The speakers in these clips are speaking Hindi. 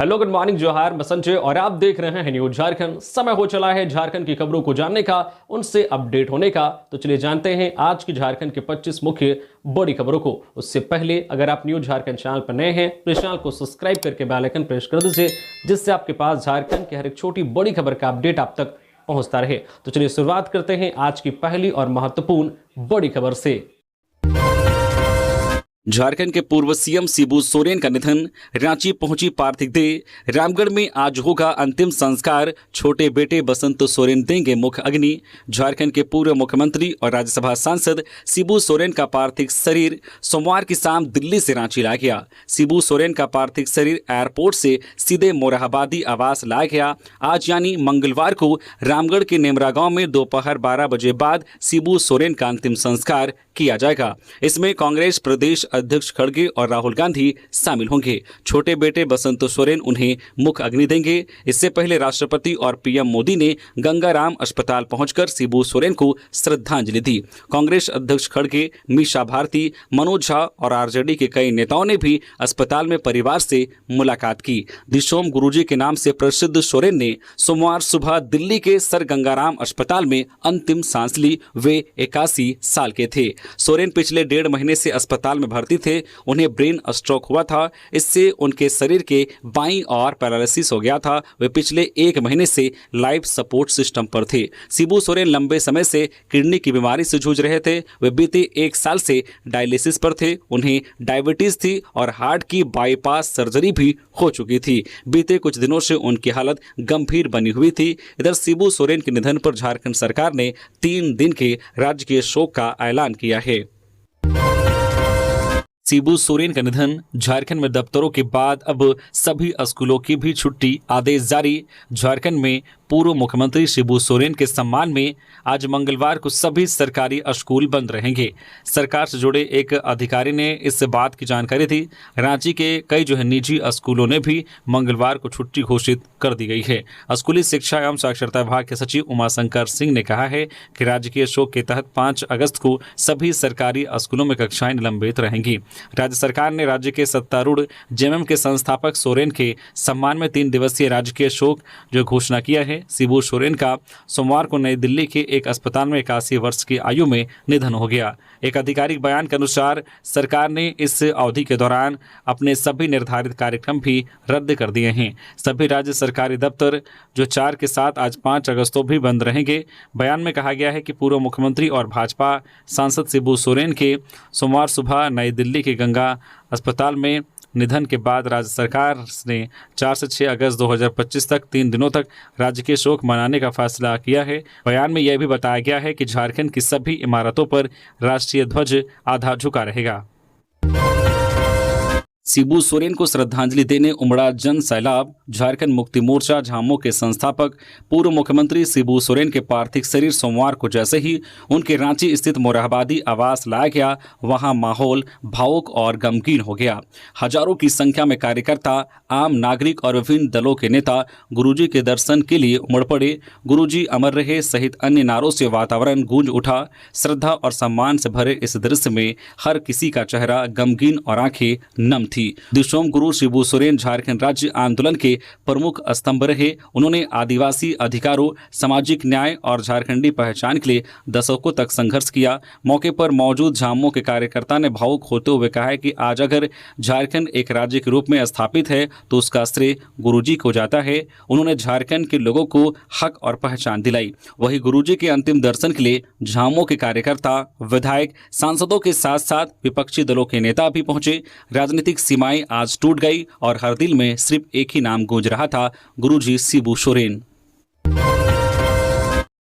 हेलो, गुड मॉर्निंग, जोहार, मैं संजय और आप देख रहे हैं न्यूज झारखंड। समय हो चला है झारखंड की खबरों को जानने का, उनसे अपडेट होने का। तो चलिए जानते हैं आज की झारखंड के 25 मुख्य बड़ी खबरों को। उससे पहले अगर आप न्यूज झारखंड चैनल पर नए हैं तो इस चैनल को सब्सक्राइब करके बेल आइकन प्रेस कर दीजिए, जिससे आपके पास झारखंड की हर एक छोटी बड़ी खबर का अपडेट आप तक पहुंचता रहे। तो चलिए शुरुआत करते हैं आज की पहली और महत्वपूर्ण बड़ी खबर से। झारखंड के पूर्व सीएम शिबू सोरेन का निधन, रांची पहुंची पार्थिव देह। रामगढ़ में आज होगा अंतिम संस्कार, छोटे बेटे बसंत सोरेन देंगे मुख्य अग्नि। झारखंड के पूर्व मुख्यमंत्री और राज्यसभा सांसद शिबू सोरेन का पार्थिव शरीर सोमवार की शाम दिल्ली से रांची लाया गया। शिबू सोरेन का पार्थिव शरीर एयरपोर्ट से सीधे मोरहाबादी आवास लाया गया। आज यानी मंगलवार को रामगढ़ के नेमरा गांव में दोपहर 12 बजे बाद शिबू सोरेन का अंतिम संस्कार किया जाएगा। इसमें कांग्रेस प्रदेश अध्यक्ष खड़गे और राहुल गांधी शामिल होंगे। छोटे बेटे बसंत सोरेन उन्हें मुख्य अग्नि देंगे। इससे पहले राष्ट्रपति और पीएम मोदी ने गंगाराम अस्पताल पहुंचकर शिबू सोरेन को श्रद्धांजलि दी। कांग्रेस अध्यक्ष खड़गे, मीसा भारती, मनोज झा और आरजेडी के कई नेताओं ने भी अस्पताल में परिवार से मुलाकात की। दिशोम गुरुजी के नाम से प्रसिद्ध सोरेन ने सोमवार सुबह दिल्ली के सर गंगाराम अस्पताल में अंतिम सांस ली। वे 81 साल के थे। सोरेन पिछले 1.5 महीने से अस्पताल में भर्ती थे। उन्हें ब्रेन स्ट्रोक हुआ था। इससे उनके शरीर के बाईं ओर पैरालिसिस हो गया था। वे पिछले 1 महीने से लाइफ सपोर्ट सिस्टम पर थे। शिबू सोरेन लंबे समय से किडनी की बीमारी से जूझ रहे थे। वे बीते 1 साल से डायलिसिस पर थे। उन्हें डायबिटीज थी और हार्ट की बाईपास सर्जरी भी हो चुकी थी। बीते कुछ दिनों से उनकी हालत गंभीर बनी हुई थी। इधर शिबू सोरेन के निधन पर झारखंड सरकार ने 3 दिन के राजकीय शोक का ऐलान किया है। शिबू सोरेन का निधन, झारखंड में दफ्तरों के बाद अब सभी स्कूलों की भी छुट्टी, आदेश जारी। झारखंड में पूर्व मुख्यमंत्री शिबू सोरेन के सम्मान में आज मंगलवार को सभी सरकारी स्कूल बंद रहेंगे। सरकार से जुड़े एक अधिकारी ने इस बात की जानकारी दी। रांची के कई निजी स्कूलों ने भी मंगलवार को छुट्टी घोषित कर दी गई है। स्कूली शिक्षा एवं साक्षरता विभाग के सचिव उमाशंकर सिंह ने कहा है कि राजकीय शोक के तहत 5 अगस्त को सभी सरकारी स्कूलों में कक्षाएं निलंबित रहेंगी। राज्य सरकार ने राज्य के सत्तारूढ़ जेएमएम के संस्थापक सोरेन के सम्मान में 3 दिवसीय राजकीय शोक घोषणा किया है। शिबू सोरेन का सोमवार को नई दिल्ली के एक अस्पताल में 81 वर्ष की आयु में निधन हो गया। एक आधिकारिक बयान के अनुसार सरकार ने इस अवधि के दौरान अपने सभी निर्धारित कार्यक्रम भी रद्द कर दिए हैं। सभी राज्य सरकारी दफ्तर 4 के साथ आज 5 अगस्त को भी बंद रहेंगे। बयान में कहा गया है कि पूर्व मुख्यमंत्री और भाजपा सांसद शिबू सोरेन के सोमवार सुबह नई दिल्ली के गंगा अस्पताल में निधन के बाद राज्य सरकार ने 4 से 6 अगस्त 2025 तक 3 दिनों तक राजकीय शोक मनाने का फैसला किया है। बयान में यह भी बताया गया है कि झारखंड की सभी इमारतों पर राष्ट्रीय ध्वज आधा झुका रहेगा। शिबू सोरेन को श्रद्धांजलि देने उमड़ा जन सैलाब। झारखंड मुक्ति मोर्चा झामो के संस्थापक पूर्व मुख्यमंत्री शिबू सोरेन के पार्थिव शरीर सोमवार को जैसे ही उनके रांची स्थित मोरहाबादी आवास लाया गया, वहां माहौल भावुक और गमगीन हो गया। हजारों की संख्या में कार्यकर्ता, आम नागरिक और विभिन्न दलों के नेता गुरुजी के दर्शन के लिए उमड़ पड़े। गुरुजी अमर रहे सहित अन्य नारों से वातावरण गूंज उठा। श्रद्धा और सम्मान से भरे इस दृश्य में हर किसी का चेहरा गमगीन और आंखें नम थी। दिशोम गुरु शिबू सोरेन झारखंड राज्य आंदोलन के प्रमुख स्तंभ रहे। उन्होंने आदिवासी अधिकारों, सामाजिक न्याय और झारखंडी पहचान के लिए दशकों तक संघर्ष किया। मौके पर मौजूद झामुमो के कार्यकर्ता ने भावुक होते हुए कहा है कि आज अगर झारखंड एक राज्य के रूप में स्थापित है तो उसका श्रेय गुरुजी को जाता है। उन्होंने झारखंड के लोगों को हक और पहचान दिलाई। वही गुरुजी के अंतिम दर्शन के लिए झामुमो के कार्यकर्ता, विधायक, सांसदों के साथ साथ विपक्षी दलों के नेता भी पहुंचे। राजनीतिक सीमाएं आज टूट गई और हर दिल में सिर्फ एक ही नाम गूंज रहा था, गुरुजी शिबू सोरेन।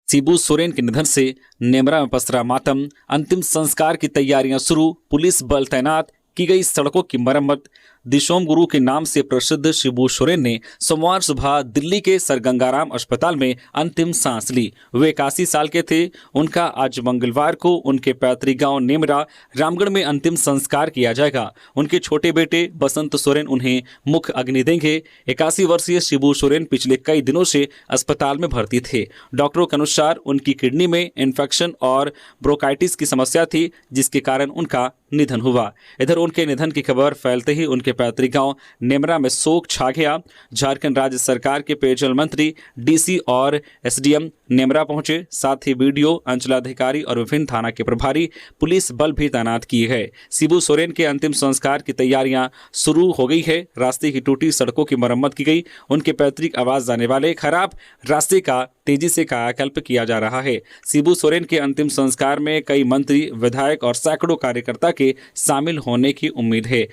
शिबू सोरेन के निधन से नेमरा में पसरा मातम। अंतिम संस्कार की तैयारियां शुरू, पुलिस बल तैनात, की गई सड़कों की मरम्मत। दिशोम गुरु के नाम से प्रसिद्ध शिबू सोरेन ने सोमवार सुबह दिल्ली के सर गंगाराम अस्पताल में अंतिम सांस ली। वे 81 साल के थे। उनका आज मंगलवार को उनके पैतृक गांव नेमरा रामगढ़ में अंतिम संस्कार किया जाएगा। उनके छोटे बेटे बसंत सोरेन उन्हें मुख्य अग्नि देंगे। 81 वर्षीय शिबू सोरेन पिछले कई दिनों से अस्पताल में भर्ती थे। डॉक्टरों के अनुसार उनकी किडनी में इन्फेक्शन और ब्रोंकाइटिस की समस्या थी, जिसके कारण उनका निधन हुआ। इधर उनके निधन की खबर फैलते ही उनके पैतृक गांव नेमरा में शोक छा गया। झारखंड राज्य सरकार के पेयजल मंत्री, डीसी और एसडीएम नेमरा पहुंचे। साथ ही बीडीओ, अंचलाधिकारी और विभिन्न थाना के प्रभारी पुलिस बल भी तैनात किए गए। शिबू सोरेन के अंतिम संस्कार की तैयारियां शुरू हो गई है। रास्ते की टूटी सड़कों की मरम्मत की गई। उनके पैतृक आवास जाने वाले खराब रास्ते का तेजी से कायाकल्प किया जा रहा है। शिबू सोरेन के अंतिम संस्कार में कई मंत्री, विधायक और सैकड़ों कार्यकर्ता के शामिल होने की उम्मीद है।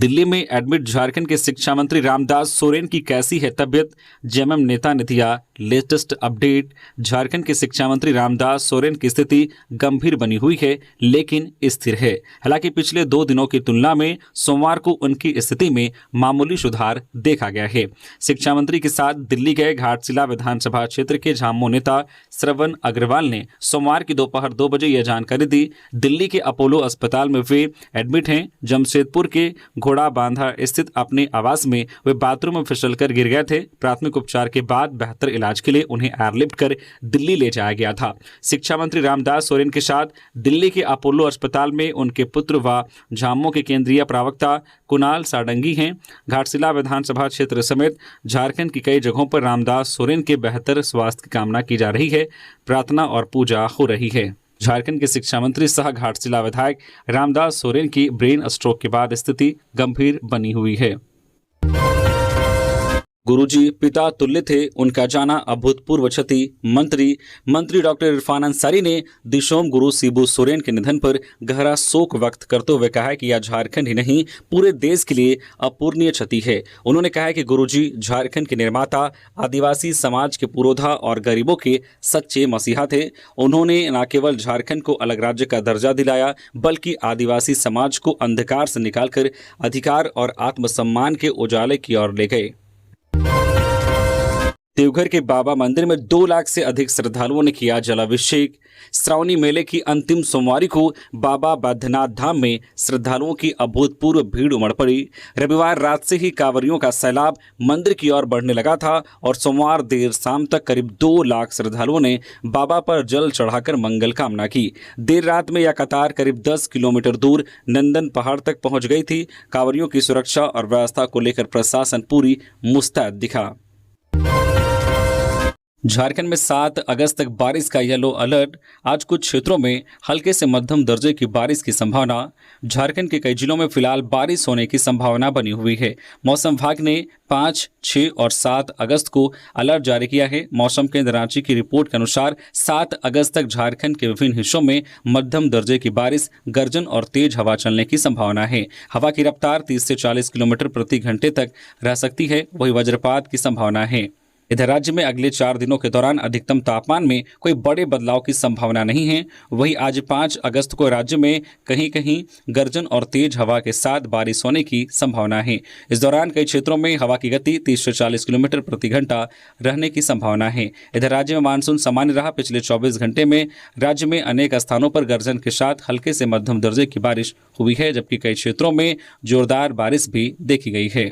दिल्ली में एडमिट झारखंड के शिक्षा मंत्री रामदास सोरेन की कैसी है तबियत? जेएमएम नेता ने दिया लेटेस्ट अपडेट। झारखंड के शिक्षा मंत्री रामदास सोरेन की स्थिति गंभीर बनी हुई है, लेकिन स्थिर है। हालांकि पिछले 2 दिनों की तुलना में सोमवार को उनकी स्थिति में मामूली सुधार देखा गया है। शिक्षा मंत्री के साथ दिल्ली गए घाटशिला विधानसभा क्षेत्र के झामुमो नेता श्रवण अग्रवाल ने सोमवार की दोपहर 2 बजे यह जानकारी दी। दिल्ली के अपोलो अस्पताल में वे एडमिट हैं। जमशेदपुर के घोड़ा बांधा स्थित अपने आवास में वे बाथरूम में फिसलकर गिर गए थे। प्राथमिक उपचार के बाद बेहतर इलाज के लिए उन्हें एयरलिफ्ट कर दिल्ली ले जाया गया था। शिक्षा मंत्री रामदास सोरेन के साथ दिल्ली के अपोलो अस्पताल में उनके पुत्र व झामुमो के केंद्रीय प्रवक्ता कुणाल सारंगी हैं। घाटशिला विधानसभा क्षेत्र समेत झारखंड की कई जगहों पर रामदास सोरेन के बेहतर स्वास्थ्य की कामना की जा रही है। प्रार्थना और पूजा हो रही है। झारखंड के शिक्षा मंत्री सह घाटशिला विधायक रामदास सोरेन की ब्रेन स्ट्रोक के बाद स्थिति गंभीर बनी हुई है। गुरुजी पिता तुल्य थे, उनका जाना अभूतपूर्व क्षति। मंत्री डॉक्टर इरफान अंसारी ने दिशोम गुरु शिबू सोरेन के निधन पर गहरा शोक व्यक्त करते हुए कहा है कि यह झारखंड ही नहीं पूरे देश के लिए अपूरणीय क्षति है। उन्होंने कहा है कि गुरुजी झारखंड के निर्माता, आदिवासी समाज के पुरोधा और गरीबों के सच्चे मसीहा थे। उन्होंने न केवल झारखंड को अलग राज्य का दर्जा दिलाया, बल्कि आदिवासी समाज को अंधकार से निकालकर अधिकार और आत्मसम्मान के उजाले की ओर ले गए। देवघर के बाबा मंदिर में 2 लाख से अधिक श्रद्धालुओं ने किया जलाभिषेक। श्रावणी मेले की अंतिम सोमवारी को बाबा बैद्यनाथ धाम में श्रद्धालुओं की अभूतपूर्व भीड़ उमड़ पड़ी। रविवार रात से ही कांवरियों का सैलाब मंदिर की ओर बढ़ने लगा था और सोमवार देर शाम तक करीब 2 लाख श्रद्धालुओं ने बाबा पर जल चढ़ाकर मंगल कामना की। देर रात में यह कतार करीब 10 किलोमीटर दूर नंदन पहाड़ तक पहुंच गई थी। कांवरियों की सुरक्षा और व्यवस्था को लेकर प्रशासन पूरी मुस्तैद दिखा। झारखंड में 7 अगस्त तक बारिश का येलो अलर्ट। आज कुछ क्षेत्रों में हल्के से मध्यम दर्जे की बारिश की संभावना। झारखंड के कई जिलों में फिलहाल बारिश होने की संभावना बनी हुई है। मौसम विभाग ने 5, 6 और 7 अगस्त को अलर्ट जारी किया है। मौसम केंद्र रांची की रिपोर्ट के अनुसार 7 अगस्त तक झारखंड के विभिन्न हिस्सों में मध्यम दर्जे की बारिश, गर्जन और तेज हवा चलने की संभावना है। हवा की रफ्तार 30 से 40 किलोमीटर प्रति घंटे तक रह सकती है। वही वज्रपात की संभावना है। इधर राज्य में अगले 4 दिनों के दौरान अधिकतम तापमान में कोई बड़े बदलाव की संभावना नहीं है। वहीं आज 5 अगस्त को राज्य में कहीं कहीं गर्जन और तेज हवा के साथ बारिश होने की संभावना है। इस दौरान कई क्षेत्रों में हवा की गति 30 से 40 किलोमीटर प्रति घंटा रहने की संभावना है। इधर राज्य में मानसून सामान्य रहा। पिछले 24 घंटे में राज्य में अनेक स्थानों पर गर्जन के साथ हल्के से मध्यम दर्जे की बारिश हुई है, जबकि कई क्षेत्रों में जोरदार बारिश भी देखी गई है।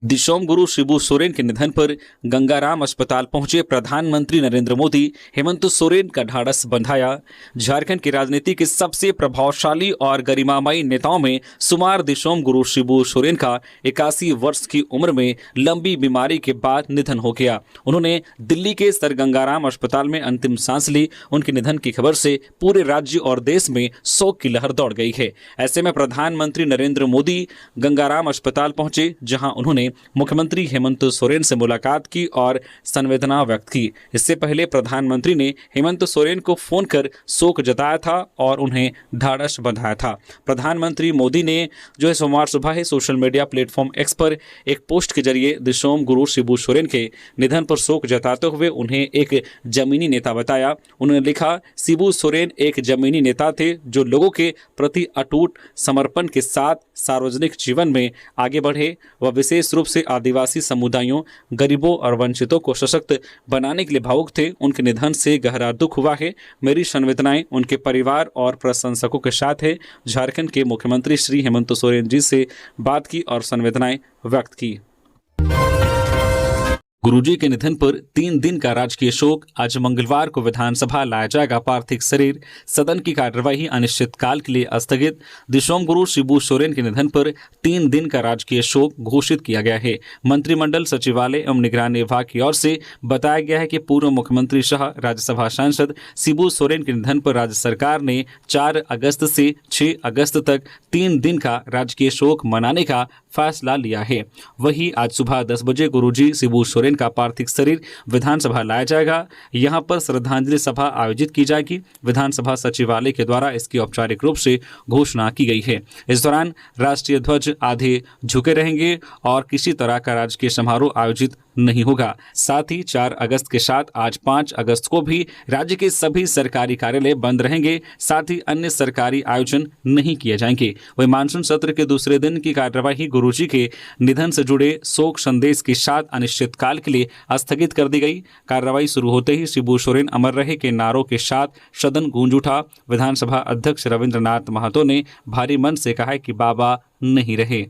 दिशोम गुरु शिबू सोरेन के निधन पर गंगाराम अस्पताल पहुंचे प्रधानमंत्री नरेंद्र मोदी। हेमंत सोरेन का ढाढ़स बंधाया। झारखंड की राजनीति के सबसे प्रभावशाली और गरिमामयी नेताओं में शुमार दिशोम गुरु शिबू सोरेन का 81 वर्ष की उम्र में लंबी बीमारी के बाद निधन हो गया। उन्होंने दिल्ली के सर गंगाराम अस्पताल में अंतिम सांस ली। उनके निधन की खबर से पूरे राज्य और देश में शोक की लहर दौड़ गई है। ऐसे में प्रधानमंत्री नरेंद्र मोदी गंगाराम अस्पताल पहुंचे, जहां उन्होंने मुख्यमंत्री हेमंत सोरेन से मुलाकात की और संवेदना व्यक्त की। इससे पहले प्रधानमंत्री ने हेमंत सोरेन को फोन कर शोक जताया था और उन्हें ढाढ़स बंधाया था। प्रधानमंत्री मोदी ने जो है सोमवार सुबह ही सोशल मीडिया प्लेटफॉर्म एक्स पर एक पोस्ट के जरिए दिशोम गुरु शिबू सोरेन के निधन पर शोक जताते हुए उन्हें एक जमीनी नेता बताया। उन्होंने लिखा, शिबू सोरेन एक जमीनी नेता थे जो लोगों के प्रति अटूट समर्पण के साथ सार्वजनिक जीवन में आगे बढ़े। वह विशेष रूप से आदिवासी समुदायों, गरीबों और वंचितों को सशक्त बनाने के लिए भावुक थे। उनके निधन से गहरा दुख हुआ है। मेरी संवेदनाएं उनके परिवार और प्रशंसकों के साथ है। झारखंड के मुख्यमंत्री श्री हेमंत सोरेन जी से बात की और संवेदनाएं व्यक्त की। गुरुजी के निधन पर 3 दिन का राजकीय शोक। आज मंगलवार को विधानसभा लाया जाएगा पार्थिव शरीर। सदन की कार्यवाही अनिश्चितकाल के लिए स्थगित। दिशोम गुरु शिबू सोरेन के निधन पर 3 दिन का राजकीय शोक घोषित किया गया है। मंत्रिमंडल सचिवालय एवं निगरानी विभाग की ओर से बताया गया है कि पूर्व मुख्यमंत्री शाह राज्यसभा सांसद शिबू सोरेन के निधन पर राज्य सरकार ने 4 अगस्त से 6 अगस्त तक 3 दिन का राजकीय शोक मनाने का फैसला लिया है। वहीं आज सुबह 10 बजे गुरुजी शिबू सोरेन का पार्थिव शरीर विधानसभा लाया जाएगा। यहां पर श्रद्धांजलि सभा आयोजित की जाएगी। विधानसभा सचिवालय के द्वारा इसकी औपचारिक रूप से घोषणा की गई है। इस दौरान राष्ट्रीय ध्वज आधे झुके रहेंगे और किसी तरह का राजकीय समारोह आयोजित नहीं होगा। साथ ही 4 अगस्त के साथ आज 5 अगस्त को भी राज्य के सभी सरकारी कार्यालय बंद रहेंगे। साथ ही अन्य सरकारी आयोजन नहीं किए जाएंगे। वही मानसून सत्र के दूसरे दिन की कार्यवाही गुरुजी के निधन से जुड़े शोक संदेश के साथ अनिश्चितकाल के लिए स्थगित कर दी गई। कार्यवाही शुरू होते ही शिबू सोरेन अमर रहे के नारों के साथ सदन गूंज उठा। विधानसभा अध्यक्ष रविंद्रनाथ महतो ने भारी मन से कहा कि बाबा नहीं रहे।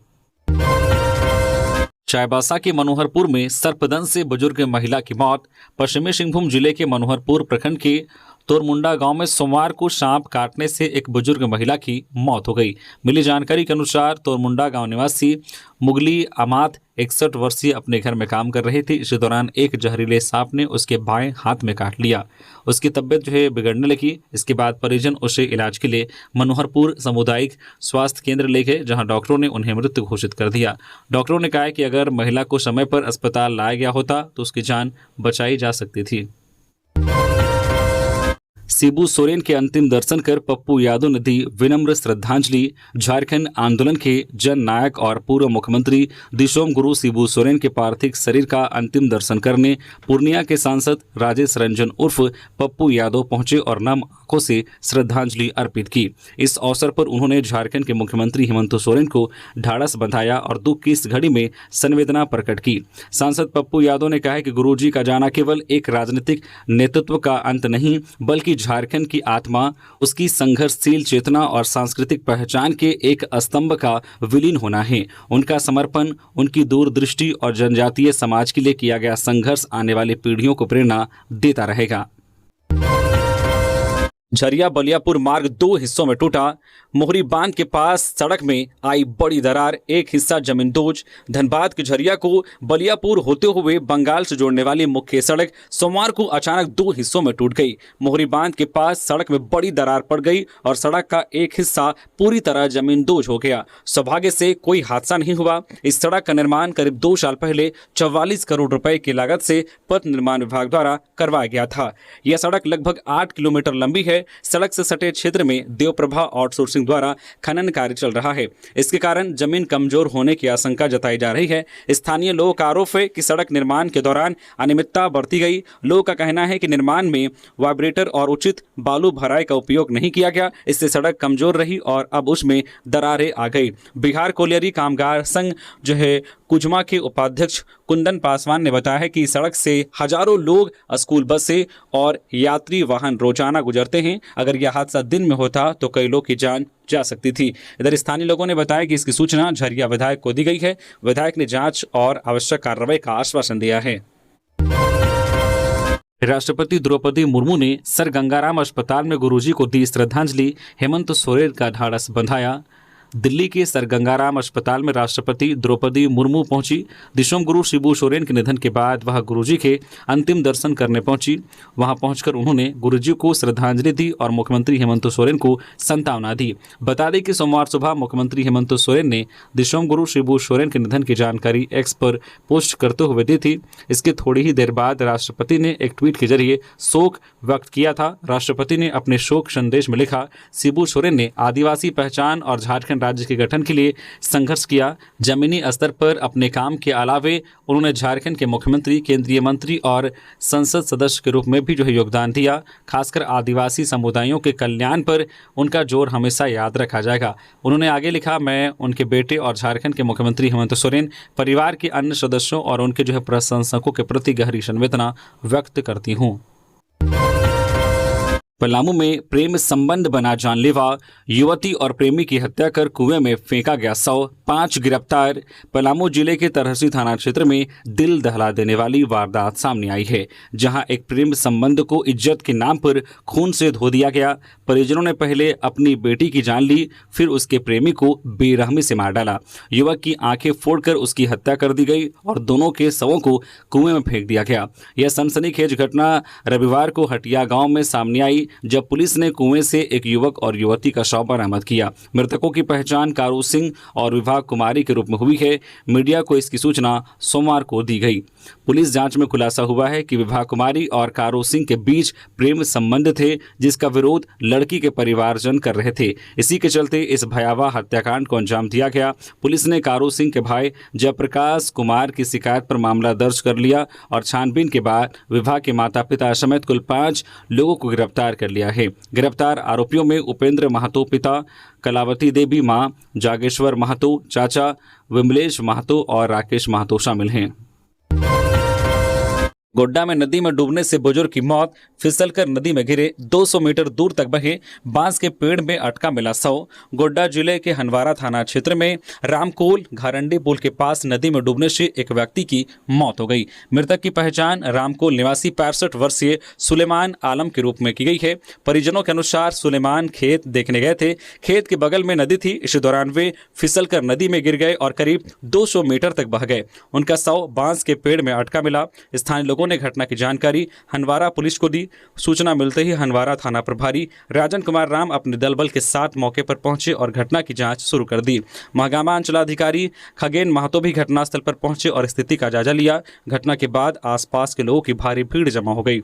चाईबासा के मनोहरपुर में सर्पदंश से बुजुर्ग महिला की मौत। पश्चिमी सिंहभूम जिले के मनोहरपुर प्रखंड के तोरमुंडा गांव में सोमवार को सांप काटने से एक बुजुर्ग महिला की मौत हो गई। मिली जानकारी के अनुसार तोरमुंडा गांव निवासी मुगली अमात 61 वर्षीय अपने घर में काम कर रही थी। इसी दौरान एक जहरीले सांप ने उसके बाएं हाथ में काट लिया। उसकी तबीयत बिगड़ने लगी। इसके बाद परिजन उसे इलाज के लिए मनोहरपुर सामुदायिक स्वास्थ्य केंद्र ले गए, जहां डॉक्टरों ने उन्हें मृत घोषित कर दिया। डॉक्टरों ने कहा कि अगर महिला को समय पर अस्पताल लाया गया होता तो उसकी जान बचाई जा सकती थी। शिबू सोरेन के अंतिम दर्शन कर पप्पू यादव ने दी विनम्र श्रद्धांजलि। झारखंड आंदोलन के जन नायक और पूर्व मुख्यमंत्री दिशोम गुरु शिबू सोरेन के पार्थिव शरीर का अंतिम दर्शन करने पूर्णिया के सांसद राजेश रंजन उर्फ पप्पू यादव पहुंचे और नम आंखों से श्रद्धांजलि अर्पित की। इस अवसर पर उन्होंने झारखंड के मुख्यमंत्री हेमंत सोरेन को ढाढ़स बंधाया और दुख की इस घड़ी में संवेदना प्रकट की। सांसद पप्पू यादव ने कहा कि गुरुजी का जाना केवल एक राजनीतिक नेतृत्व का अंत नहीं, बल्कि झारखंड की आत्मा, उसकी संघर्षशील चेतना और सांस्कृतिक पहचान के एक स्तंभ का विलीन होना है। उनका समर्पण, उनकी दूरदृष्टि और जनजातीय समाज के लिए किया गया संघर्ष आने वाली पीढ़ियों को प्रेरणा देता रहेगा। झरिया बलियापुर मार्ग 2 हिस्सों में टूटा। मोहरी बांध के पास सड़क में आई बड़ी दरार, एक हिस्सा जमींदोज। धनबाद के झरिया को बलियापुर होते हुए बंगाल से जोड़ने वाली मुख्य सड़क सोमवार को अचानक 2 हिस्सों में टूट गई। मोहरी बांध के पास सड़क में बड़ी दरार पड़ गई और सड़क का एक हिस्सा पूरी तरह जमींदोज हो गया। सौभाग्य से कोई हादसा नहीं हुआ। इस सड़क का निर्माण करीब 2 साल पहले 44 करोड़ रुपए की लागत से पथ निर्माण विभाग द्वारा करवाया गया था। यह सड़क लगभग 8 किलोमीटर लंबी है। सड़क से सटे क्षेत्र में देवप्रभा आउटसोर्सिंग द्वारा खनन कार्य चल रहा है। इसके कारण जमीन कमजोर होने की आशंका जताई जा रही है। स्थानीय लोगों का आरोप है कि सड़क निर्माण के दौरान अनियमितता बरती गई। लोगों का कहना है कि निर्माण में वाइब्रेटर और उचित बालू भराई का उपयोग नहीं किया गया। इससे सड़क कमजोर रही और अब उसमें दरारें आ गई। बिहार कोलियरी कामगार संघ कुजमा के उपाध्यक्ष कुंदन पासवान ने बताया है कि सड़क से हजारों लोग, स्कूल बसें और यात्री वाहन रोजाना गुजरते हैं। अगर यह हादसा दिन में होता तो कई लोग की जान जा सकती थी। इधर स्थानीय लोगों ने बताया कि इसकी सूचना झरिया विधायक को दी गई है। विधायक ने जांच और आवश्यक कार्रवाई का आश्वासन दिया है। राष्ट्रपति द्रौपदी मुर्मू ने सर गंगाराम अस्पताल में गुरुजी को दी श्रद्धांजलि। हेमंत सोरेन का ढाढ़स बंधाया। दिल्ली के सर गंगाराम अस्पताल में राष्ट्रपति द्रौपदी मुर्मू पहुंची। दिशोम गुरु शिबू सोरेन के निधन के बाद वह गुरुजी के अंतिम दर्शन करने पहुंची। वहां पहुंचकर उन्होंने गुरुजी को श्रद्धांजलि दी और मुख्यमंत्री हेमंत सोरेन को सांत्वना दी। बता दें कि सोमवार सुबह मुख्यमंत्री हेमंत सोरेन ने दिशोम गुरु शिबू सोरेन के निधन की जानकारी एक्स पर पोस्ट करते हुए दी थी। इसके थोड़ी ही देर बाद राष्ट्रपति ने एक ट्वीट के जरिए शोक व्यक्त किया था। राष्ट्रपति ने अपने शोक संदेश में लिखा, शिबू सोरेन ने आदिवासी पहचान और झारखंड राज्य के गठन के लिए संघर्ष किया। जमीनी स्तर पर अपने काम के अलावे उन्होंने झारखंड के मुख्यमंत्री, केंद्रीय मंत्री और संसद सदस्य के रूप में भी योगदान दिया। खासकर आदिवासी समुदायों के कल्याण पर उनका जोर हमेशा याद रखा जाएगा। उन्होंने आगे लिखा, मैं उनके बेटे और झारखंड के मुख्यमंत्री हेमंत सोरेन परिवार के अन्य सदस्यों और उनके प्रशंसकों के प्रति गहरी संवेदना व्यक्त करती हूँ। पलामू में प्रेम संबंध बना जानलेवा युवती और प्रेमी की हत्या कर कुएं में फेंका गया शव, 5 गिरफ्तार। पलामू जिले के तरहसी थाना क्षेत्र में दिल दहला देने वाली वारदात सामने आई है, जहां एक प्रेम संबंध को इज्जत के नाम पर खून से धो दिया गया। परिजनों ने पहले अपनी बेटी की जान ली, फिर उसके प्रेमी को बेरहमी से मार डाला। युवक की आंखें फोड़कर उसकी हत्या कर दी गई और दोनों के शवों को कुएं में फेंक दिया गया। यह सनसनीखेज घटना रविवार को हटिया गांव में सामने आई, जब पुलिस ने कुएं से एक युवक और युवती का शव बरामद किया। मृतकों की पहचान कारू सिंह और विभा कुमारी के रूप में हुई है। मीडिया को इसकी सूचना सोमवार को दी गई। पुलिस जांच में खुलासा हुआ है कि विभा कुमारी और कारू सिंह के बीच प्रेम संबंध थे, जिसका विरोध लड़की के परिवारजन कर रहे थे। इसी के चलते इस भयावह हत्याकांड को अंजाम दिया गया। पुलिस ने कारू सिंह के भाई जयप्रकाश कुमार की शिकायत पर मामला दर्ज कर लिया और छानबीन के बाद विभा के माता पिता समेत कुल 5 लोगों को गिरफ्तार कर लिया है। गिरफ्तार आरोपियों में उपेंद्र महतो पिता, कलावती देवी मां, जागेश्वर महतो चाचा, विमलेश महतो और राकेश महतो शामिल हैं। गोड्डा में नदी में डूबने से बुजुर्ग की मौत, फिसलकर नदी में गिरे, 200 मीटर दूर तक बहे बांस के पेड़ में अटका मिला शव। गोड्डा जिले के हनवारा थाना क्षेत्र में रामकोल घारंडी पुल के पास नदी में डूबने से एक व्यक्ति की मौत हो गई। मृतक की पहचान रामकोल निवासी 65 वर्षीय सुलेमान आलम के रूप में की गई है। परिजनों के अनुसार सुलेमान खेत देखने गए थे। खेत के बगल में नदी थी। इस दौरान वे फिसलकर नदी में गिर गए और करीब 200 मीटर तक बह गए। उनका शव बांस के पेड़ में अटका मिला। स्थानीय लोगों ने घटना की जानकारी हनवारा पुलिस को दी। सूचना मिलते ही हनवारा थाना प्रभारी राजन कुमार राम अपने दलबल के साथ मौके पर पहुंचे और घटना की जांच शुरू कर दी। महागामा अंचलाधिकारी खगेन महतो भी घटनास्थल पर पहुंचे और स्थिति का जायजा लिया। घटना के बाद आसपास के लोगों की भारी भीड़ जमा हो गई।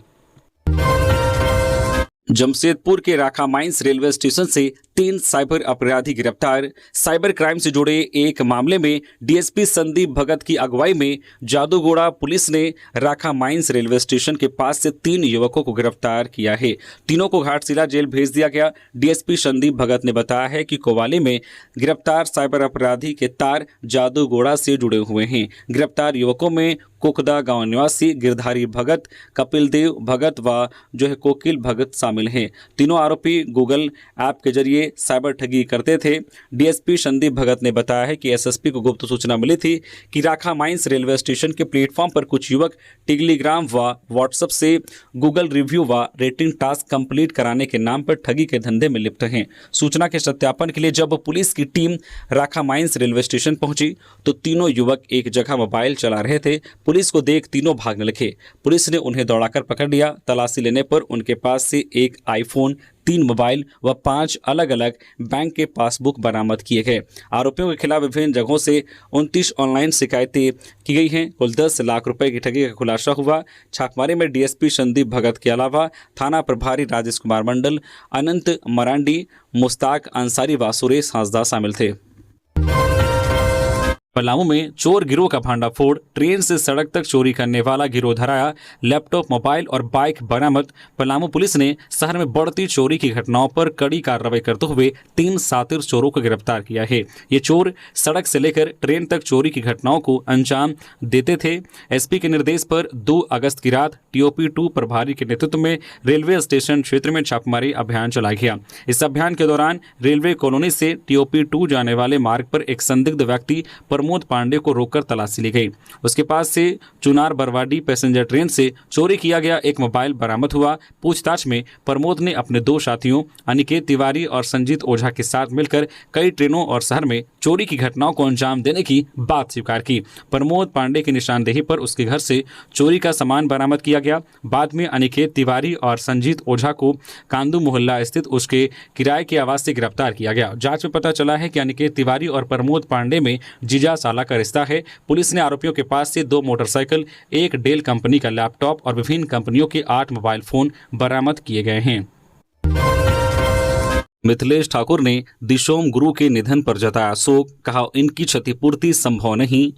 जमशेदपुर के राखा माइंस रेलवे स्टेशन से 3 साइबर अपराधी गिरफ्तार। साइबर क्राइम से जुड़े एक मामले में डीएसपी संदीप भगत की अगुवाई में जादूगोड़ा पुलिस ने राखा माइंस रेलवे स्टेशन के पास से 3 युवकों को गिरफ्तार किया है। तीनों को घाटशिला जेल भेज दिया गया। डीएसपी संदीप भगत ने बताया है कि कोवाली में गिरफ्तार साइबर अपराधी के तार जादूगोड़ा से जुड़े हुए हैं। गिरफ्तार युवकों में कोकदा गांव निवासी गिरधारी भगत, कपिल देव भगत व कोकिल भगत शामिल हैं। तीनों आरोपी गूगल ऐप के जरिए साइबर ठगी करते थे। डीएसपी संदीप भगत ने बताया है कि एसएसपी को गुप्त सूचना मिली थी कि राखा माइंस रेलवे स्टेशन के प्लेटफॉर्म पर कुछ युवक टेलीग्राम व व्हाट्सएप से गूगल रिव्यू व रेटिंग टास्क कंप्लीट कराने के नाम पर ठगी के धंधे में लिप्त हैं। सूचना के सत्यापन के लिए जब पुलिस की टीम राखा माइंस रेलवे स्टेशन पहुंची तो तीनों युवक एक जगह मोबाइल चला रहे थे। पुलिस को देख तीनों भागने लगे। पुलिस ने उन्हें दौड़ाकर पकड़ लिया। तलाशी लेने पर उनके पास से एक आईफोन, 3 मोबाइल व 5 अलग अलग बैंक के पासबुक बरामद किए गए। आरोपियों के खिलाफ विभिन्न जगहों से 29 ऑनलाइन शिकायतें की गई हैं। कुल 10 लाख रुपए की ठगी का खुलासा हुआ। छापेमारी में डीएसपी संदीप भगत के अलावा थाना प्रभारी राजेश कुमार मंडल, अनंत मरांडी, मुस्ताक अंसारी व सुरेश हांसदा शामिल थे। पलामू में चोर गिरोह का भांडाफोड़, ट्रेन से सड़क तक चोरी करने वाला गिरोह धराया, लैपटॉप, मोबाइल और बाइक बरामद। पलामू पुलिस ने शहर में बढ़ती चोरी की घटनाओं पर कड़ी कार्रवाई करते हुए 3 शातिर चोरों को गिरफ्तार किया है। ये चोर सड़क से लेकर ट्रेन तक चोरी की घटनाओं को अंजाम देते थे। एसपी के निर्देश पर 2 अगस्त की रात टीओपी 2 प्रभारी के नेतृत्व में रेलवे स्टेशन क्षेत्र में छापेमारी अभियान चलाया गया। इस अभियान के दौरान रेलवे कॉलोनी से टीओपी 2 जाने वाले मार्ग पर एक संदिग्ध व्यक्ति प्रमोद पांडे को रोककर तलाशी ली गई। उसके पास से चुनार बरवाडी पैसेंजर ट्रेन से चोरी किया गया एक मोबाइल बरामद हुआ। पूछताछ में प्रमोद ने अपने 2 साथियों अनिकेत तिवारी और संजीत ओझा के साथ मिलकर कई ट्रेनों और शहर में चोरी की घटनाओं को अंजाम देने की बात स्वीकार की। प्रमोद पांडे की निशानदेही पर उसके घर से चोरी का सामान बरामद किया गया। बाद में अनिकेत तिवारी और संजीत ओझा को कांदू मोहल्ला स्थित उसके किराए के आवास से गिरफ्तार किया गया। जांच में पता चला है कि अनिकेत तिवारी और प्रमोद पांडे में जीजा साला का रिश्ता है। पुलिस ने आरोपियों के पास से 2 मोटरसाइकिल, एक डेल कंपनी का लैपटॉप और विभिन्न कंपनियों के 8 मोबाइल फोन बरामद किए गए हैं। मिथिलेश ठाकुर ने दिशोम गुरु के निधन पर जताया शोक, कहा इनकी क्षतिपूर्ति संभव नहीं।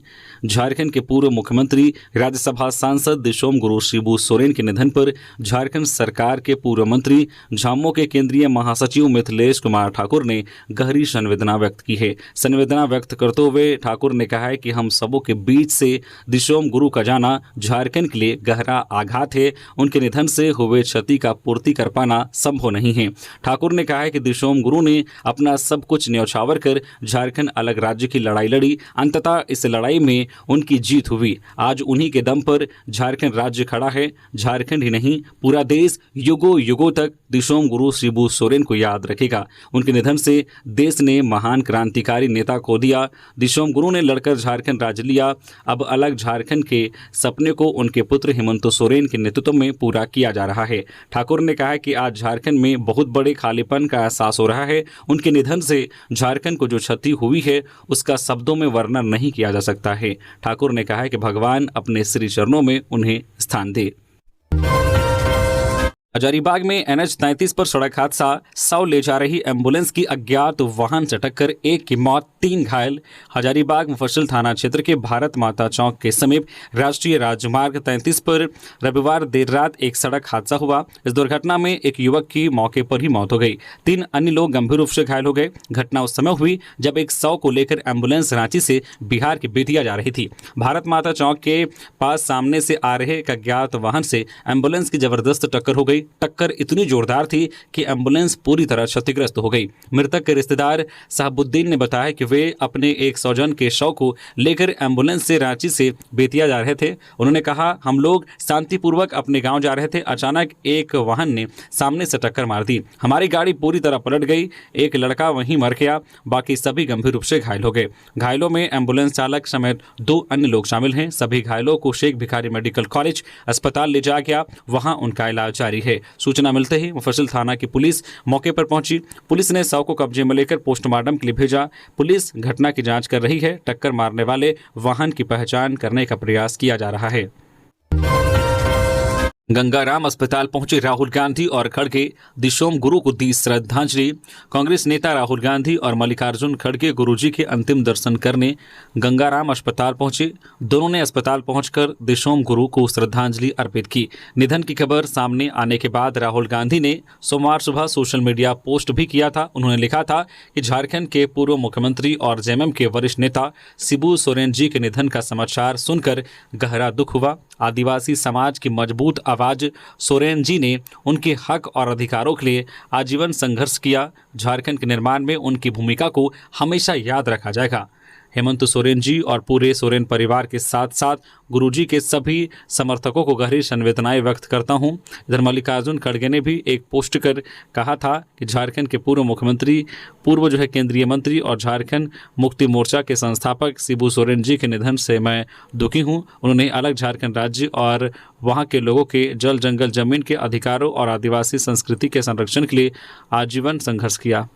झारखंड के पूर्व मुख्यमंत्री राज्यसभा सांसद दिशोम गुरु शिबू सोरेन के निधन पर झारखंड सरकार के पूर्व मंत्री झामुमो के केंद्रीय महासचिव मिथिलेश कुमार ठाकुर ने गहरी संवेदना व्यक्त की है। संवेदना व्यक्त करते हुए ठाकुर ने कहा है कि हम सबों के बीच से दिशोम गुरु का जाना झारखंड के लिए गहरा आघात है। उनके निधन से हुए क्षति का पूर्ति कर पाना संभव नहीं है। ठाकुर ने कहा है कि दिशोम गुरु ने अपना सब कुछ न्यौछावर कर झारखंड अलग राज्य की लड़ाई लड़ी। अंततः इस लड़ाई में उनकी जीत हुई। आज उन्हीं के दम पर झारखंड राज्य खड़ा है। झारखंड ही नहीं, पूरा देश युगों युगों तक दिशोम गुरु शिबू सोरेन को याद रखेगा। उनके निधन से देश ने महान क्रांतिकारी नेता खो दिया। दिशोम गुरु ने लड़कर झारखंड राज्य लिया। अब अलग झारखंड के सपने को उनके पुत्र हेमंत सोरेन के नेतृत्व में पूरा किया जा रहा है। ठाकुर ने कहा कि आज झारखंड में बहुत बड़े खालीपन का एहसास हो रहा है। उनके निधन से झारखंड को जो क्षति हुई है उसका शब्दों में वर्णन नहीं किया जा सकता है। ठाकुर ने कहा कि भगवान अपने श्री चरणों में उन्हें स्थान दे। हजारीबाग में NH 33 पर सड़क हादसा, 100 ले जा रही एम्बुलेंस की अज्ञात वाहन से टक्कर, 1 की मौत, 3 घायल। हजारीबाग मुफस्सिल थाना क्षेत्र के भारत माता चौक के समीप राष्ट्रीय राजमार्ग 33 पर रविवार देर रात एक सड़क हादसा हुआ। इस दुर्घटना में एक युवक की मौके पर ही मौत हो गई। 3 अन्य लोग गंभीर रूप से घायल हो गए। घटना उस समय हुई जब एक 100 को लेकर एम्बुलेंस रांची से बिहार की बेतिया जा रही थी। भारत माता चौक के पास सामने से आ रहे एक अज्ञात वाहन से एम्बुलेंस की जबरदस्त टक्कर हो गई। टक्कर इतनी जोरदार थी कि एम्बुलेंस पूरी तरह क्षतिग्रस्त हो गई। मृतक के रिश्तेदार साहबुद्दीन ने बताया कि वे अपने एक स्वजन के शव को लेकर एम्बुलेंस से रांची से बेतिया जा रहे थे। उन्होंने कहा, हम लोग शांतिपूर्वक अपने गांव जा रहे थे। अचानक एक वाहन ने सामने से टक्कर मार दी। हमारी गाड़ी पूरी तरह पलट गई। एक लड़का वहीं मर गया, बाकी सभी गंभीर रूप से घायल हो गए। घायलों में एम्बुलेंस चालक समेत 2 अन्य लोग शामिल हैं। सभी घायलों को शेख भिखारी मेडिकल कॉलेज अस्पताल ले जाया गया, वहां उनका इलाज जारी है। सूचना मिलते ही मुफस्सिल थाना की पुलिस मौके पर पहुंची। पुलिस ने शव को कब्जे में लेकर पोस्टमार्टम के लिए भेजा। पुलिस घटना की जांच कर रही है। टक्कर मारने वाले वाहन की पहचान करने का प्रयास किया जा रहा है। गंगाराम अस्पताल पहुंचे राहुल गांधी और खड़गे, दिशोम गुरु को दी श्रद्धांजलि। कांग्रेस नेता राहुल गांधी और मल्लिकार्जुन खड़गे गुरुजी के अंतिम दर्शन करने गंगाराम अस्पताल पहुंचे। दोनों ने अस्पताल पहुंचकर दिशोम गुरु को श्रद्धांजलि अर्पित की। निधन की खबर सामने आने के बाद राहुल गांधी ने सोमवार सुबह सोशल मीडिया पोस्ट भी किया था। उन्होंने लिखा था कि झारखंड के पूर्व मुख्यमंत्री और जेएमएम के वरिष्ठ नेता शिबू सोरेन जी के निधन का समाचार सुनकर गहरा दुख हुआ। आदिवासी समाज की मजबूत आवाज सोरेन जी ने उनके हक और अधिकारों के लिए आजीवन संघर्ष किया। झारखंड के निर्माण में उनकी भूमिका को हमेशा याद रखा जाएगा। हेमंत सोरेन जी और पूरे सोरेन परिवार के साथ साथ गुरुजी के सभी समर्थकों को गहरी संवेदनाएं व्यक्त करता हूं। इधर मल्लिकार्जुन खड़गे ने भी एक पोस्ट कर कहा था कि झारखंड के पूर्व मुख्यमंत्री, पूर्व केंद्रीय मंत्री और झारखंड मुक्ति मोर्चा के संस्थापक शिबू सोरेन जी के निधन से मैं दुखी हूं। उन्होंने अलग झारखंड राज्य और वहां के लोगों के जल जंगल जमीन के अधिकारों और आदिवासी संस्कृति के संरक्षण के लिए आजीवन संघर्ष किया।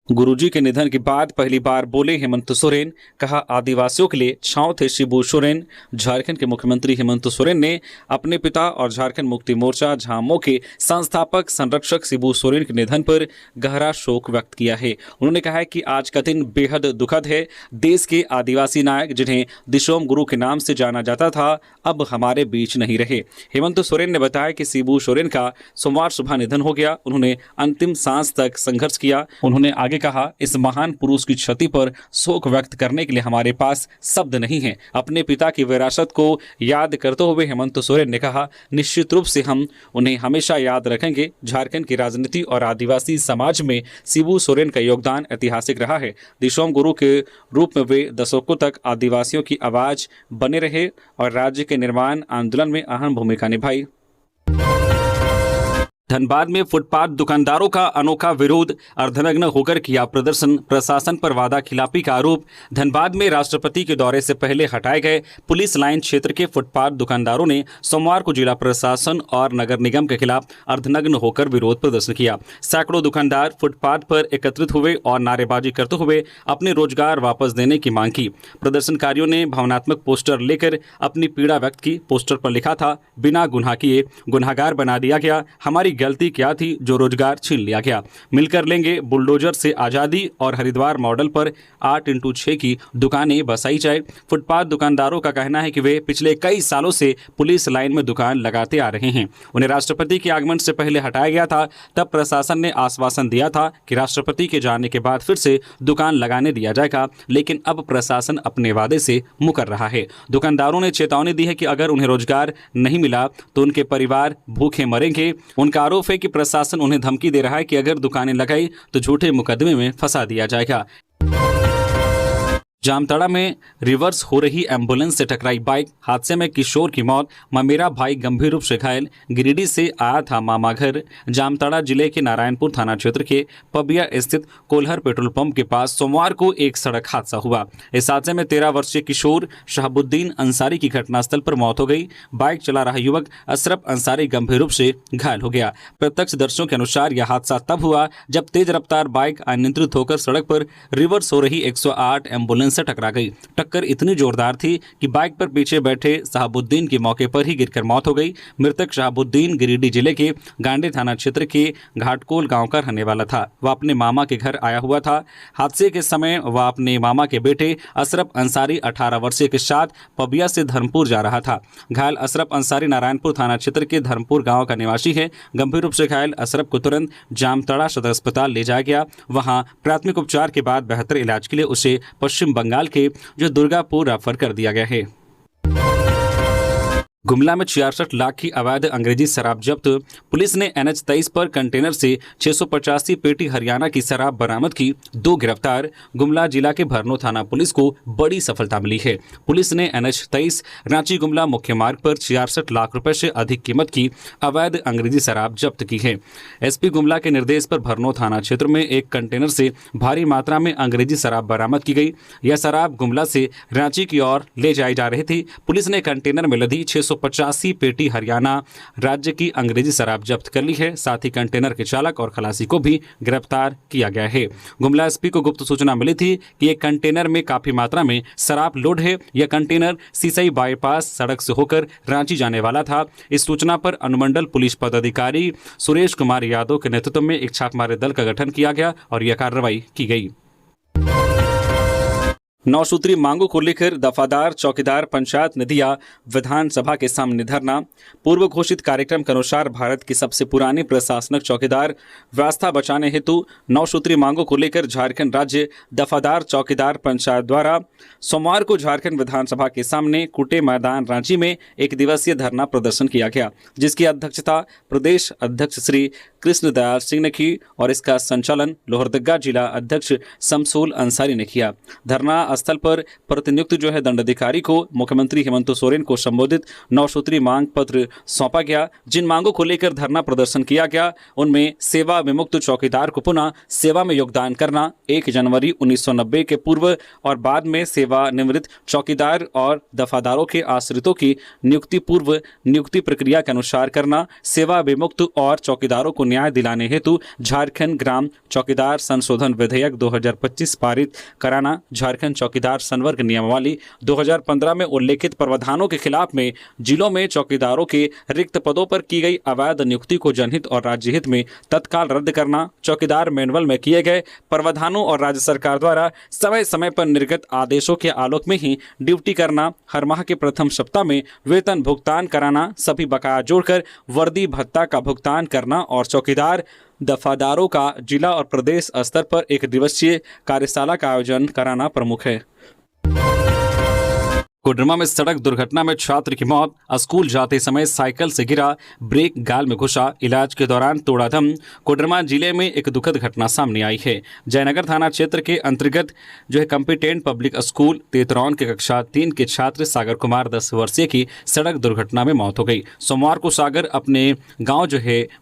गुरुजी के निधन के बाद पहली बार बोले हेमंत सोरेन, कहा आदिवासियों के लिए छांव थे शिबू सोरेन। झारखंड के मुख्यमंत्री हेमंत सोरेन ने अपने पिता और झारखंड मुक्ति मोर्चा झामुमो के संस्थापक संरक्षक शिबू सोरेन के निधन पर गहरा शोक व्यक्त किया है। उन्होंने कहा है कि आज का दिन बेहद दुखद है। देश के आदिवासी नायक जिन्हें दिशोम गुरु के नाम से जाना जाता था अब हमारे बीच नहीं रहे। हेमंत सोरेन ने बताया कि शिबू सोरेन का सोमवार सुबह निधन हो गया। उन्होंने अंतिम सांस तक संघर्ष किया। उन्होंने आगे कहा, इस महान पुरुष की क्षति पर शोक व्यक्त करने के लिए हमारे पास शब्द नहीं है। अपने पिता की विरासत को याद करते हुए हेमंत सोरेन ने कहा, निश्चित रूप से हम उन्हें हमेशा याद रखेंगे। झारखंड की राजनीति और आदिवासी समाज में शिबू सोरेन का योगदान ऐतिहासिक रहा है। दिशोम गुरु के रूप में वे दशकों तक आदिवासियों की आवाज बने रहे और राज्य के निर्माण आंदोलन में अहम भूमिका निभाई। धनबाद में फुटपाथ दुकानदारों का अनोखा विरोध, अर्धनग्न होकर किया प्रदर्शन, प्रशासन पर वादा खिलाफी का आरोप। धनबाद में राष्ट्रपति के दौरे से पहले हटाए गए पुलिस लाइन क्षेत्र के फुटपाथ दुकानदारों ने सोमवार को जिला प्रशासन और नगर निगम के खिलाफ अर्धनग्न होकर विरोध प्रदर्शन किया। सैकड़ों दुकानदार फुटपाथ पर एकत्रित हुए और नारेबाजी करते हुए अपने रोजगार वापस देने की मांग की। प्रदर्शनकारियों ने भावनात्मक पोस्टर लेकर अपनी पीड़ा व्यक्त की। पोस्टर पर लिखा था, बिना गुनाह किए गुनाहगार बना दिया गया, हमारी गलती क्या थी जो रोजगार छीन लिया गया। मिलकर लेंगे बुलडोजर से आज़ादी और हरिद्वार मॉडल पर 8x6 की दुकानें बसाई जाए। फुटपाथ दुकानदारों का कहना है कि वे पिछले कई सालों से पुलिस लाइन में दुकान लगाते आ रहे हैं। उन्हें राष्ट्रपति के आगमन से पहले हटाया गया था। तब प्रशासन ने आश्वासन दिया था कि राष्ट्रपति के जाने के बाद फिर से दुकान लगाने दिया जाएगा, लेकिन अब प्रशासन अपने वादे से मुकर रहा है। दुकानदारों ने चेतावनी दी है कि अगर उन्हें रोजगार नहीं मिला तो उनके परिवार भूखे मरेंगे। उनका आरोप है कि प्रशासन उन्हें धमकी दे रहा है कि अगर दुकानें लगाई तो झूठे मुकदमे में फंसा दिया जाएगा। जामताड़ा में रिवर्स हो रही एम्बुलेंस से टकराई बाइक, हादसे में किशोर की मौत, मेरा भाई गंभीर रूप से घायल। गिरिडीह से आया था मामा घर। जामताड़ा जिले के नारायणपुर थाना क्षेत्र के पबिया स्थित कोल्हर पेट्रोल पंप के पास सोमवार को एक सड़क हादसा हुआ। इस हादसे में 13 वर्षीय किशोर शहाबुद्दीन अंसारी की घटनास्थल पर मौत हो गई। बाइक चला रहा युवक अशरफ अंसारी गंभीर रूप से घायल हो गया। प्रत्यक्षदर्शियों के अनुसार यह हादसा तब हुआ जब तेज रफ्तार बाइक अनियंत्रित होकर सड़क पर रिवर्स हो रही 108 एम्बुलेंस से टकरा गई। टक्कर इतनी जोरदार थी कि बाइक पर पीछे बैठे शहाबुद्दीन की मौके पर ही गिरकर मौत हो गई। मृतक शहाबुद्दीन गिरिडीह जिले के गांडे थाना क्षेत्र के घाटकोल गांव का रहने वाला था। वह अपने मामा के घर आया हुआ था। हादसे के समय वह अपने मामा के बेटे अशरफ अंसारी 18 वर्षीय के साथ पबिया से धर्मपुर जा रहा था। घायल अशरफ अंसारी नारायणपुर थाना क्षेत्र के धर्मपुर गाँव का निवासी है। गंभीर रूप से घायल अशरफ को तुरंत जामताड़ा सदर अस्पताल ले जाया गया। वहां प्राथमिक उपचार के बाद बेहतर इलाज के लिए उसे पश्चिम बंगाल के जो दुर्गापुर रेफर कर दिया गया है। गुमला में 66 लाख की अवैध अंग्रेजी शराब जब्त। पुलिस ने NH 23 पर कंटेनर से 685 पेटी हरियाणा की शराब बरामद की। 2 गिरफ्तार। गुमला जिला के भरनो थाना पुलिस को बड़ी सफलता मिली है। पुलिस ने NH 23 रांची गुमला मुख्य मार्ग पर 66 लाख रुपए से अधिक कीमत की अवैध अंग्रेजी शराब जब्त की है। SP गुमला के निर्देश पर भरनो थाना क्षेत्र में एक कंटेनर से भारी मात्रा में अंग्रेजी शराब बरामद की गई। यह शराब गुमला से रांची की ओर ले जाई जा रही थी। पुलिस ने कंटेनर में लदी 685 पेटी हरियाणा राज्य की अंग्रेजी शराब जब्त कर ली है। साथ ही कंटेनर के चालक और खलासी को भी गिरफ्तार किया गया है। गुमला SP को गुप्त सूचना मिली थी कि एक कंटेनर में काफी मात्रा में शराब लोड है। यह कंटेनर सीसई बाईपास सड़क से होकर रांची जाने वाला था। इस सूचना पर अनुमंडल पुलिस पदाधिकारी सुरेश कुमार यादव के नेतृत्व में एक छापामारी दल का गठन किया गया और यह कार्रवाई की गई। 9 सूत्री मांगों को लेकर दफादार चौकीदार पंचायत ने दिया विधानसभा के सामने धरना। पूर्व घोषित कार्यक्रम के अनुसार भारत की सबसे पुरानी प्रशासनिक चौकीदार व्यवस्था बचाने हेतु 9 सूत्री मांगों को लेकर झारखंड राज्य दफादार चौकीदार पंचायत द्वारा सोमवार को झारखंड विधानसभा के सामने कुटे मैदान रांची में एक दिवसीय धरना प्रदर्शन किया गया, जिसकी अध्यक्षता प्रदेश अध्यक्ष श्री कृष्ण दयाल सिंह ने की और इसका संचालन लोहरदगा जिला अध्यक्ष शमसूल अंसारी ने किया। धरना स्थल पर प्रतिनियुक्त दंडाधिकारी को मुख्यमंत्री हेमंत सोरेन को संबोधित 9 सूत्री मांग पत्र सौंपा गया। जिन मांगों को लेकर धरना प्रदर्शन किया गया उनमें सेवा विमुक्त चौकीदार को पुनः सेवा में योगदान करना, 1 जनवरी 1990 के पूर्व और बाद में सेवानिवृत्त चौकीदार और दफादारों के आश्रितों की नियुक्ति पूर्व नियुक्ति प्रक्रिया के अनुसार करना, सेवा विमुक्त और चौकीदारों को न्याय दिलाने हेतु झारखंड ग्राम चौकीदार संशोधन विधेयक 2025 पारित कराना, झारखंड चौकीदार संवर्ग नियमावली 2015 में उल्लेखित प्रावधानों के खिलाफ में जिलों में चौकीदारों के रिक्त पदों पर की गई अवैध नियुक्ति को जनहित और राज्य हित में तत्काल रद्द करना, चौकीदार मैनुअल में किए गए प्रावधानों और राज्य सरकार द्वारा समय समय पर निर्गत आदेशों के आलोक में ही ड्यूटी करना, हर माह के प्रथम सप्ताह में वेतन भुगतान कराना, सभी बकाया जोड़कर वर्दी भत्ता का भुगतान करना और चौकीदार दफादारों का जिला और प्रदेश स्तर पर एक दिवसीय कार्यशाला का आयोजन कराना प्रमुख है। कोडरमा में सड़क दुर्घटना में छात्र की मौत, स्कूल जाते समय साइकिल से गिरा, ब्रेक गाल में घुसा, इलाज के दौरान तोड़ा दम। कोडरमा जिले में एक दुखद घटना सामने आई है। जयनगर थाना क्षेत्र के अंतर्गत कंपिटेंट पब्लिक स्कूल तेतरौन के कक्षा 3 के छात्र सागर कुमार 10 वर्षीय की सड़क दुर्घटना में मौत हो गई। सोमवार को सागर अपने गाँव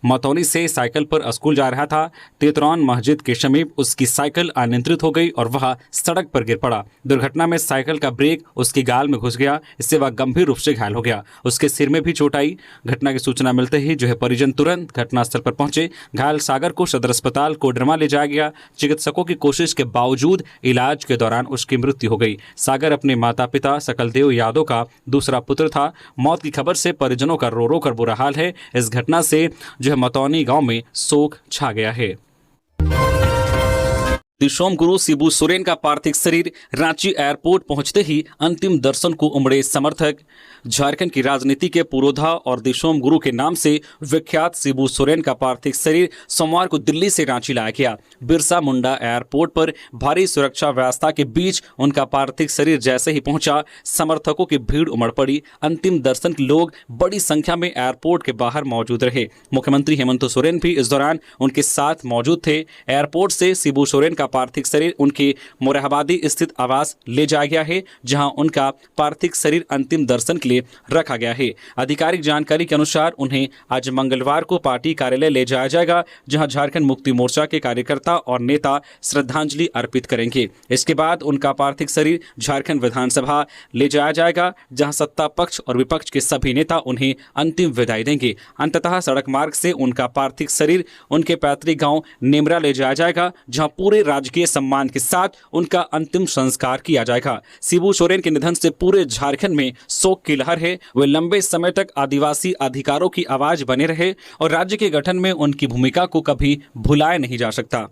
मतौनी से साइकिल पर स्कूल जा रहा था। तेतरौन मस्जिद के समीप उसकी साइकिल अनियंत्रित हो गई और वह सड़क पर गिर पड़ा। दुर्घटना में साइकिल का ब्रेक उसकी गाल में घुस गया। इससे वह गंभीर रूप से घायल हो गया। उसके सिर में भी चोट आई। घटना की सूचना मिलते ही जो है परिजन तुरंत घटनास्थल पर पहुंचे। घायल सागर को सदर अस्पताल कोडरमा ले जाया गया। चिकित्सकों की कोशिश के बावजूद इलाज के दौरान उसकी मृत्यु हो गई। सागर अपने माता पिता सकलदेव यादव का दूसरा पुत्र था। मौत की खबर से परिजनों का रो रो कर बुरा हाल है। इस घटना से जो है मतौनी गांव में शोक छा गया है। दिशोम गुरु शिबू सोरेन का पार्थिव शरीर रांची एयरपोर्ट पहुंचते ही अंतिम दर्शन को उमड़े समर्थक। झारखंड की राजनीति के पुरोधा और दिशोम गुरु के नाम से विख्यात शिबू सोरेन का पार्थिव शरीर सोमवार को दिल्ली से रांची लाया गया। बिरसा मुंडा एयरपोर्ट पर भारी सुरक्षा व्यवस्था के बीच उनका पार्थिव शरीर जैसे ही पहुंचा, समर्थकों की भीड़ उमड़ पड़ी। अंतिम दर्शन के लोग बड़ी संख्या में एयरपोर्ट के बाहर मौजूद रहे। मुख्यमंत्री हेमंत सोरेन भी इस दौरान उनके साथ मौजूद थे। एयरपोर्ट से शिबू सोरेन का पार्थिव शरीर उनके मोरहाबादी स्थित आवास ले जाया गया है, जहां उनका पार्थिव शरीर अंतिम दर्शन के लिए रखा गया है। आधिकारिक जानकारी के अनुसार उन्हें आज मंगलवार को पार्टी कार्यालय ले जाया जाएगा, जहां झारखंड मुक्ति मोर्चा के कार्यकर्ता और नेता श्रद्धांजलि अर्पित करेंगे। इसके बाद उनका पार्थिव शरीर झारखंड विधानसभा ले जाया जाएगा, जहां सत्ता पक्ष और विपक्ष के सभी नेता उन्हें अंतिम विदाई देंगे। अंततः सड़क मार्ग से उनका पार्थिव शरीर उनके पैतृक गांव नेमरा ले जाया जाएगा, जहां पूरे राजकीय सम्मान के साथ उनका अंतिम संस्कार किया जाएगा। शिबू सोरेन के निधन से पूरे झारखंड में शोक की लहर है। वे लंबे समय तक आदिवासी अधिकारों की आवाज बने रहे और राज्य के गठन में उनकी भूमिका को कभी भुलाया नहीं जा सकता।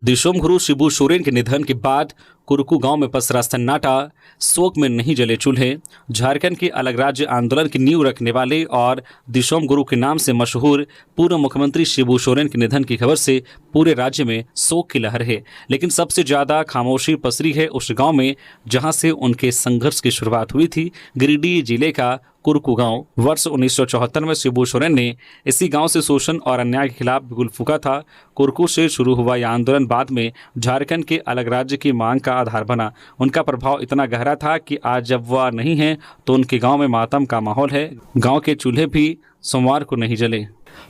दिशोम गुरु शिबू सोरेन के निधन के बाद कुरकू गांव में पसरा सन्नाटा। शोक में नहीं जले चूल्हे। झारखंड के अलग राज्य आंदोलन की नींव रखने वाले और दिशोम गुरु के नाम से मशहूर पूर्व मुख्यमंत्री शिबू सोरेन के निधन की खबर से पूरे राज्य में शोक की लहर है। लेकिन सबसे ज्यादा खामोशी पसरी है उस गांव में जहां से उनके संघर्ष की शुरुआत हुई थी। गिरिडीह जिले का कुरकू गांव। वर्ष 1974 में शिबू सोरेन ने इसी गांव से शोषण और अन्याय के खिलाफ बिगुल फूंका था। कुरकू से शुरू हुआ यह आंदोलन बाद में झारखंड के अलग राज्य की मांग का आधार बना। उनका प्रभाव इतना गहरा था कि आज जब वह नहीं है तो उनके गांव में मातम का माहौल है। गांव के चूल्हे भी सोमवार को नहीं जले।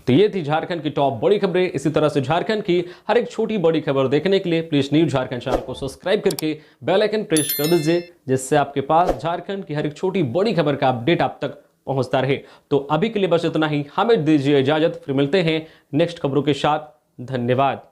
तो ये थी झारखंड की टॉप बड़ी खबरें। इसी तरह से झारखंड की हर एक छोटी बड़ी खबर देखने के लिए प्लीज न्यूज झारखंड चैनल को सब्सक्राइब करके बेल आइकन प्रेस कर दीजिए, जिससे आपके पास झारखंड की हर एक छोटी बड़ी खबर का अपडेट आप तक पहुंचता रहे। तो अभी के लिए बस इतना ही। हमें दीजिए इजाजत, फिर मिलते हैं नेक्स्ट खबरों के साथ। धन्यवाद।